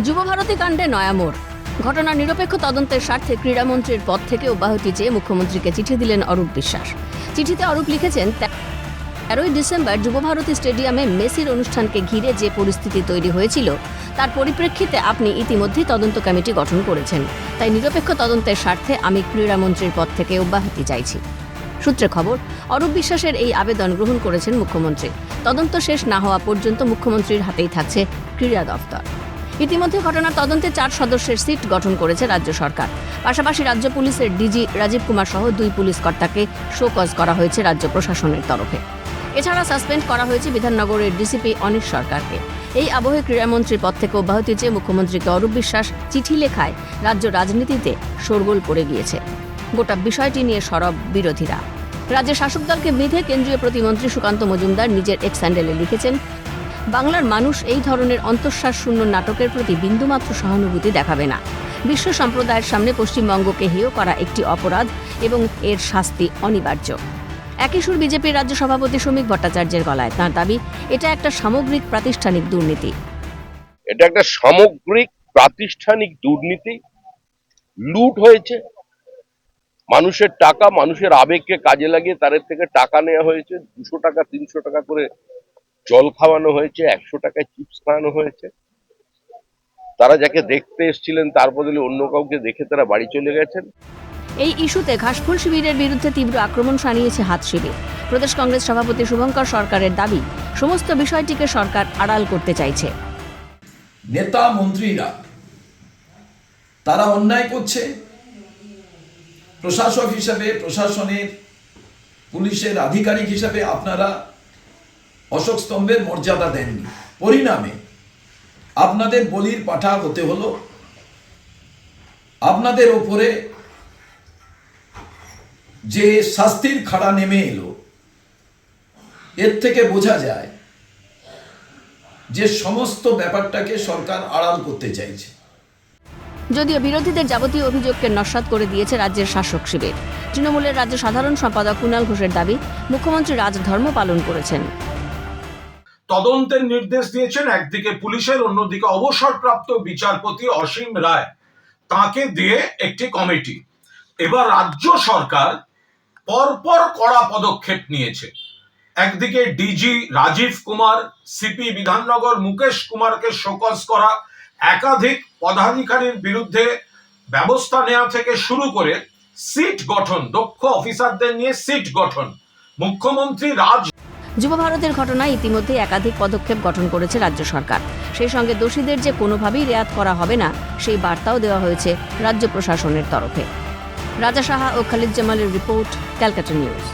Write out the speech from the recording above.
যুবভারতী কাণ্ডে নয়া মোড়। ঘটনার নিরপেক্ষ তদন্তের স্বার্থে ক্রীড়ামন্ত্রীর পদ থেকে অব্যাহতি চেয়ে মুখ্যমন্ত্রীকে চিঠি দিলেন অরূপ বিশ্বাস। চিঠিতে অরূপ লিখেছেন, 13ই ডিসেম্বর যুবভারতী স্টেডিয়ামে মেসির অনুষ্ঠানকে ঘিরে যে পরিস্থিতি তৈরি হয়েছিল তার পরিপ্রেক্ষিতে আপনি ইতিমধ্যেই তদন্ত কমিটি গঠন করেছেন। তাই নিরপেক্ষ তদন্তের স্বার্থে আমি ক্রীড়ামন্ত্রীর পদ থেকে অব্যাহতি চাইছি। সূত্রে খবর, অরূপ বিশ্বাসের এই আবেদন গ্রহণ করেছেন মুখ্যমন্ত্রী। তদন্ত শেষ না হওয়া পর্যন্ত মুখ্যমন্ত্রীর হাতেই থাকছে ক্রীড়া দফতর। ইতিমধ্যে ঘটনার তদন্তে 4 সদস্যের সিট গঠন করেছে রাজ্য সরকার। পাশাপাশি রাজ্য পুলিশের ডিজি রাজীব কুমার সহ 2 পুলিশ কর্তাকে শোকজ করা হয়েছে রাজ্য প্রশাসনের তরফে। এছাড়া সাসপেন্ড করা হয়েছে বিধাননগরের ডিসিপি অনিশ সরকারকে। এই আবহে ক্রীড়ামন্ত্রীর পদ থেকে অব্যাহতি চেয়ে মুখ্যমন্ত্রীকে অরূপ বিশ্বাস চিঠি লেখায় রাজ্য রাজনীতিতে শোরগোল পড়ে গিয়েছে। গোটা বিষয়টি নিয়ে সরব বিরোধীরা। রাজ্যের শাসক দলকে বেঁধে কেন্দ্রীয় প্রতিমন্ত্রী সুকান্ত মজুমদার নিজের এক্স হ্যান্ডেলে লিখেছেন, বাংলার মানুষ এই ধরনের অন্তঃশ্বাস শূন্য নাটকের প্রতি বিন্দুমাত্র সহানুভূতি দেখাবে না। বিশ্ব সম্প্রদায়ের সামনে পশ্চিমবঙ্গকে হেয় করা একটি অপরাধ এবং এর শাস্তি অনিবার্য। একই সুর বিজেপির রাজ্য সভাপতি শ্রমিক ভট্টাচার্যের গলায়। তাঁর দাবি, এটা একটা সামগ্রিক প্রাতিষ্ঠানিক দুর্নীতি। এটা একটা সামগ্রিক প্রাতিষ্ঠানিক দুর্নীতি। লুট হয়েছে, মানুষের টাকা, মানুষের আবেগকে কাজে লাগিয়ে তাদের থেকে টাকা নেওয়া হয়েছে। 200 টাকা 300 টাকা করে জল খাওয়ানো হয়েছে, 100 টাকায় চিপস খাওয়ানো হয়েছে। তারা যাকে দেখতে এসেছিলেন তার বদলে অন্য কাউকে দেখে তারা বাড়ি চলে গেছেন। এই ইস্যুতে ঘাসফুল শিবিরের বিরুদ্ধে তীব্র আক্রমণ শানিয়েছে হাত শিবির। প্রদেশ কংগ্রেস সভাপতি শুভঙ্কর সরকারের দাবি, সমস্ত বিষয়টিকে সরকার আড়াল করতে চাইছে। নেতা মন্ত্রীরা তারা অন্যায় করছে, প্রশাসক হিসেবে, প্রশাসনের পুলিশের আধিকারিক হিসেবে আপনারা অশোক স্তম্ভের মর্যাদা দেননি। পরিণামে আপনাদের বলির পাঠা হতে হলো। আপনাদের ওপরে যে শাস্তির খাড়া নেমে এলো, এর থেকে বোঝা যায় যে সমস্ত ব্যাপারটাকে সরকার আড়াল করতে চাইছে। যদিও বিরোধীদের যাবতীয় অভিযোগকে নস্যাৎ করে দিয়েছে রাজ্যের শাসক শিবির। তৃণমূলের রাজ্য সাধারণ সম্পাদক কুণাল ঘোষের দাবি, মুখ্যমন্ত্রী রাজধর্ম পালন করেছেন। তদন্তের নির্দেশ দিয়েছেন একদিকে পুলিশের, অন্যদিকে অবসরপ্রাপ্ত বিচারপতি অসীম রায়, তাকে দিয়ে একটি কমিটি। এবার রাজ্য সরকার পরপর কড়া পদক্ষেপ নিয়েছে। একদিকে ডিজি রাজীব কুমার, সিপি বিধাননগর মুকেশ কুমারকে শোকজ করা, একাধিক পদাধিকারীর বিরুদ্ধে ব্যবস্থা নেওয়া থেকে শুরু করে সিট গঠন, দক্ষ অফিসারদের নিয়ে সিট গঠন। মুখ্যমন্ত্রী যুবভারতের ঘটনায় ইতিমধ্যে একাধিক পদক্ষেপ গঠন করেছে রাজ্য সরকার। সেই সঙ্গে দোষীদের যে কোনোভাবেই রেয়াত করা হবে না, সেই বার্তাও দেওয়া হয়েছে রাজ্য প্রশাসনের তরফে। রাজা সাহা ও খালিদ জামালের রিপোর্ট, ক্যালকাটা নিউজ।